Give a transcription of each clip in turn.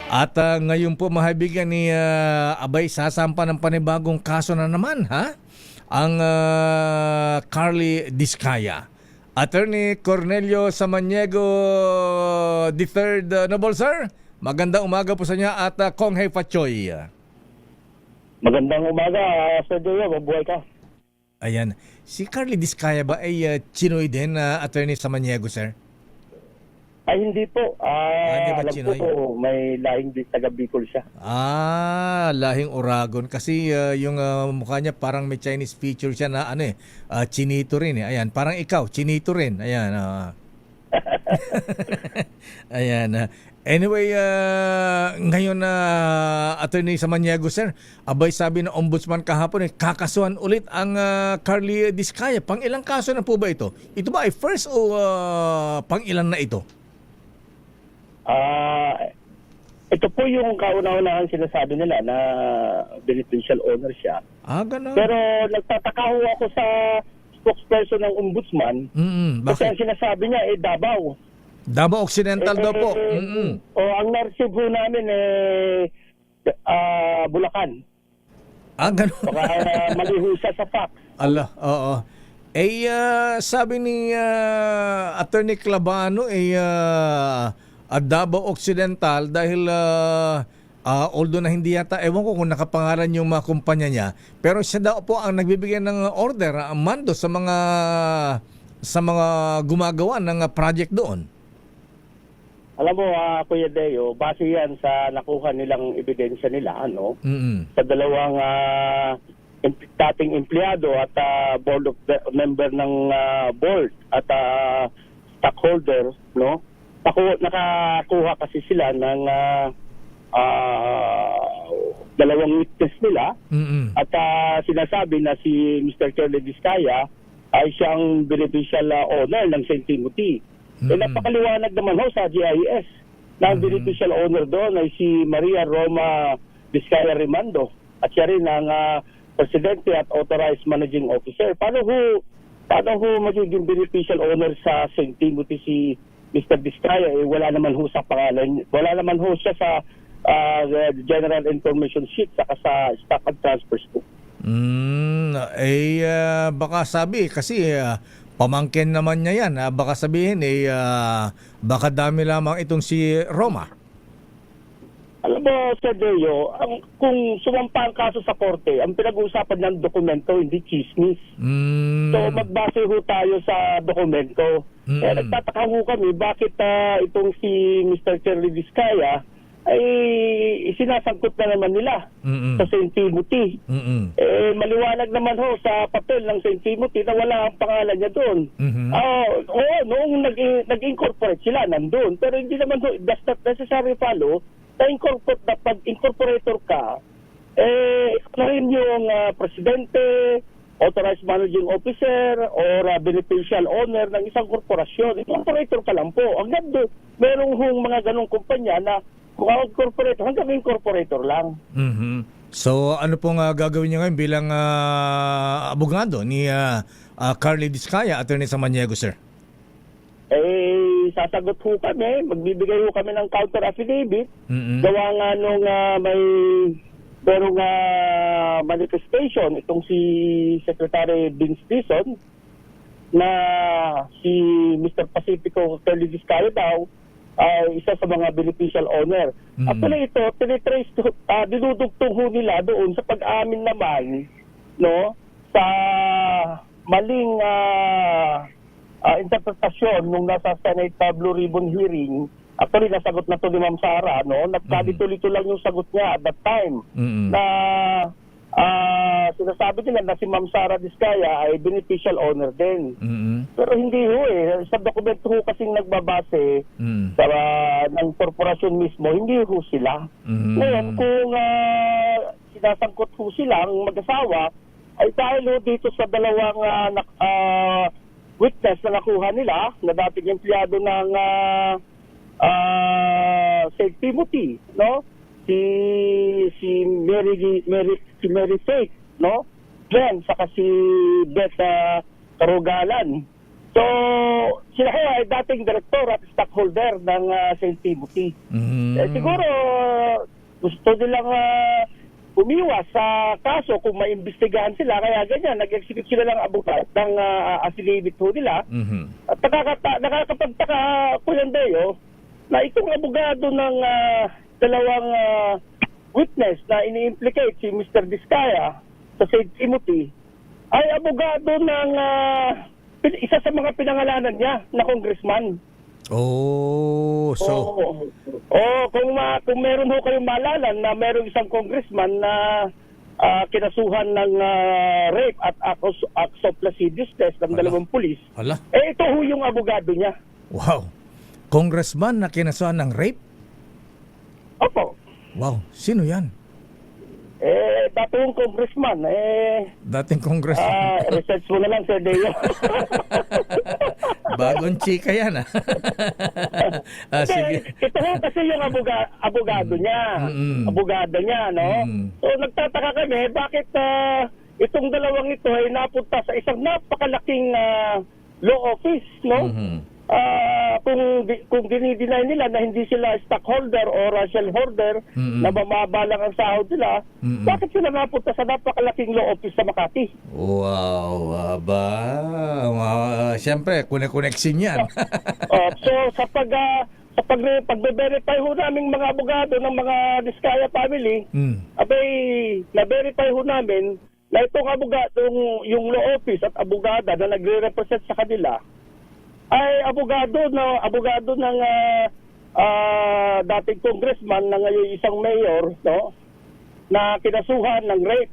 At ngayon po mahabigan ni Abay sasampa ng panibagong kaso na naman ha? Ang Carly Diskaya. Attorney Cornelio Samaniego III Noble Sir, magandang umaga po sa inyo at Kong Hei Fachoy. Magandang umaga, Sir Joyo. Mabuhay ka. Ayan. Si Carly Diskaya ba ay Chinoy din, Attorney Samaniego, sir? Ay, hindi po. Hindi ba Alam Chinoy? ko po, may lahing din taga Bicol siya. Lahing Oragon. Kasi yung mukha niya parang may Chinese feature siya na Chinito rin eh. Ayan, parang ikaw, Chinito rin. Ayan. Ayan. Anyway, ngayon na Attorney Samaniego, sir, abay sabi ng Ombudsman kahapon kakasuhan ulit ang Carly Diskaya. Pang ilang kaso na po ba ito? Ito ba ay first o pang ilan na ito? Ito po yung kauna-unahan sinasabi nila na beneficial owner siya. Ganun. Pero nagtataka ho ako sa spokesperson ng Ombudsman. Kasi ang Bakit? sinasabi niya Davao. Davao Occidental daw po. Ang na-receive ho namin Bulacan. Ganun. Baka mali ho siya sa fax. Allah, oo. Sabi ni Attorney Clavano Davao Occidental dahil although na hindi yata, ewan ko kung nakapangalan yung mga kumpanya niya, pero siya daw po ang nagbibigay ng order, mando sa mga gumagawa ng project doon. Alam mo, Kuya Deo, base yan sa nakuha nilang ebidensya nila, sa dalawang dating empleyado at board of member ng board at stockholder, nakakuha kasi sila ng dalawang witness nila at sinasabi na si Mr. Carly Diskaya ay siyang beneficial owner ng St. Timothy. Napakaliwanag naman sa GIS na ang beneficial owner doon ay si Maria Roma Diskaya Rimando at siya rin ang presidente at authorized managing officer. Paano ho magiging beneficial owner sa St. Timothy si Mr. Diskaya? Wala naman ho sa pangalan, wala naman ho siya sa general information sheet saka sa stock and transfers book. Baka sabi kasi pamangkin naman niya yan. Baka sabihin baka dami lamang itong si Roma. Alam mo, Sir Deo, kung sumampa ang kaso sa korte, ang pinag-uusapan ng dokumento, hindi chismis. So magbase ho tayo sa dokumento. Nagtataka ho kami bakit itong si Mr. Carly Diskaya ay sinasangkot na naman nila sa St. Timothy. Maliwanag naman ho sa papel ng St. Timothy na wala ang pangalan niya doon. Noong nag-incorporate sila, nandun. Pero hindi naman ho, does not necessarily follow na incorporate, na pag-incorporator ka, na rin yung presidente, authorized managing officer, or beneficial owner ng isang korporasyon. Incorporator ka lang po. Ang ganda, merong mga ganong kumpanya na kung ang corporator, hanggang incorporator lang. So ano pong gagawin niya ngayon bilang abogado ni Carly Diskaya, Attorney Samaniego, sir? Sasagot ho kami, magbibigay ho kami ng counter affidavit. Gawa nga nung merong manifestation itong si Secretary Vince Dizon na si Mr. Pacifico Carly Diskaya daw isa sa mga beneficial owner. Actually ito, tinitrace dinudugtong ho nila doon sa pag-amin naman sa maling interpretasyon nung nasa Senate Blue Ribbon hearing. Actually, nasagot na to ni Ma'am Sara, nagkalito-lito lang yung sagot niya at that time na sinasabi nila na si Ma'am Sara Diskaya ay beneficial owner din. Pero hindi ho sa dokumento ho kasing nagbabase sa ng korporasyon mismo, hindi ho sila. Ngayon, kung sinasangkot ho silang mag-asawa, ay dahil ho dito sa dalawang witness na nakuha nila na dating empleyado ng St. Timothy, si Mary Faith, Jen, saka si Beth Karugalan. So, sila ay dating direktor at stockholder ng St. Timothy. Siguro, gusto nilang umiwas sa kaso kung maimbestigahan sila. Kaya ganyan, nag-execute sila ng abogado ng affidavit ho nila. At nakakapagtaka, Kuya Deo, na itong abogado ng dalawang witness na ini-implicate si Mr. Diskaya sa St. Timothy ay abogado ng isa sa mga pinangalanan niya na congressman. Oh, so Kung meron ho kayong maalala na meron isang congressman na kinasuhan ng rape at acts of lascivious test ng dalawang pulis, hala. ito ho yung abogado niya. Wow. Congressman na kinasuhan ng rape? Opo. Wow. Sino yan? Dating congressman. Dating congressman. Research mo na lang, Sir Deo. Bagong chika yan, sige. Ito ho kasi yung abogado niya. Abogado niya, no? So nagtataka kami, bakit itong dalawang ito ay napunta sa isang napakalaking law office, no? Kung dinideny nila na hindi sila stockholder or shareholder na mababa lang ang sahod nila, bakit sila napunta sa napakalaking law office sa Makati? Wow, aba. Siyempre, koneksyon yan. So sa pagbe-verify ho naming mga abogado ng mga Diskaya family, na-verify ho namin na itong abogado, yung law office at abogada na nagre-represent sa kanila, ay abogado ng dating congressman na ngayon isang mayor, no, na kinasuhan ng rape.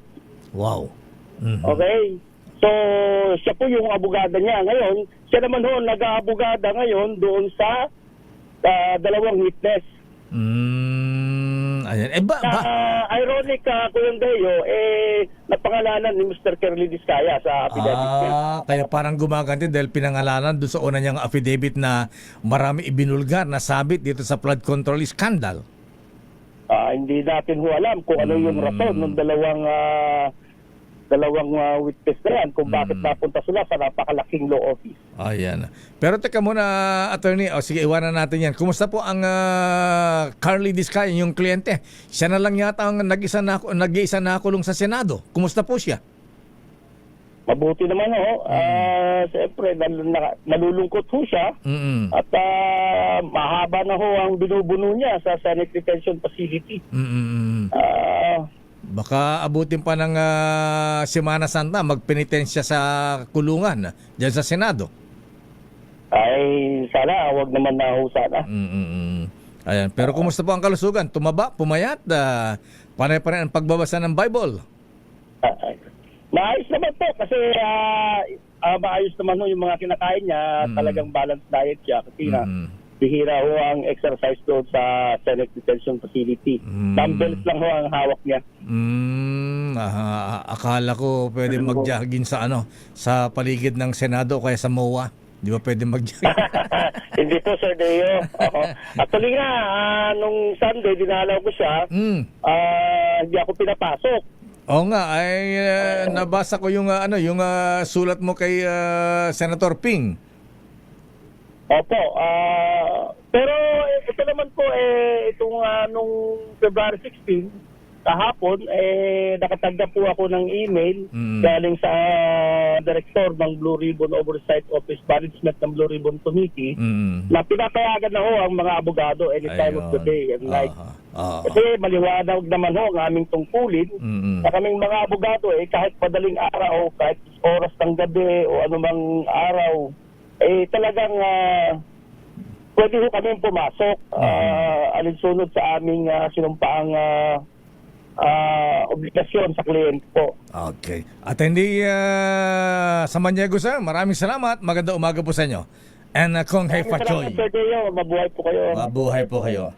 Wow. Okay? So, siya po yung abogada niya. Ngayon, siya naman ho nag-aabogada ngayon doon sa dalawang witness. Ayan. Ironic, Kuya Deo, napangalanan ni Mr. Curly Diskaya sa affidavit niya. Kaya parang gumaganti dahil pinangalanan doon sa una niyang affidavit na marami ibinulgar na sabit dito sa flood control scandal. Hindi natin ho alam kung ano yung rason ng dalawang witness na yan kung bakit napunta sila sa napakalaking law office. Ayan. Pero teka muna, attorney. Sige, iwanan natin yan. Kumusta po ang Carly Diskaya, yung kliyente? Siya na lang yata ang nag-isa na kulong sa Senado. Kumusta po siya? Mabuti naman ho. Siyempre, nalulungkot ho siya. At mahaba na ho ang binubuno niya sa Senate Detention Facility. Baka abutin pa ng Semana Santa, magpenitensya sa kulungan dyan sa Senado. Ay, sana, wag naman na ho sana. Ayan. Pero kumusta po ang kalusugan? Tumaba, pumayat, panay pa rin ang pagbabasa ng Bible? Maayos naman po kasi maayos naman ho yung mga kinakain niya. Talagang balanced diet siya kasi bihira ho ang exercise doon sa Senate Detention Facility. Dumbbells lang ho ang hawak niya. Akala ko pwede mag-jogging sa paligid ng Senado o kaya sa MOA. Di ba pwede mag-jogging? Hindi po, Sir Deo. Actually nga, nung Sunday, dinalaw ko siya. Hindi ako pinapasok. Oo nga, ay nabasa ko yung sulat mo kay Senator Ping. Opo. Pero ito naman po, itong nung February 16, kahapon, nakatanggap po ako ng email galing sa director ng Blue Ribbon Oversight Office Management ng Blue Ribbon Committee na pinapayagan na ho ang mga abogado anytime of the day and night. Kasi maliwanag naman ho ang aming tungkulin na kaming mga abogado kahit madaling araw, kahit oras ng gabi o anumang araw, talagang pwede ho kami pumasok alinsunod sa aming sinumpaang obligasyon sa kliyente po. Okay. At hindi sa Maniego, sir, maraming salamat. Maganda umaga po sa inyo. And Kong Hei Fachoy. Mabuhay po kayo. Mabuhay po kayo.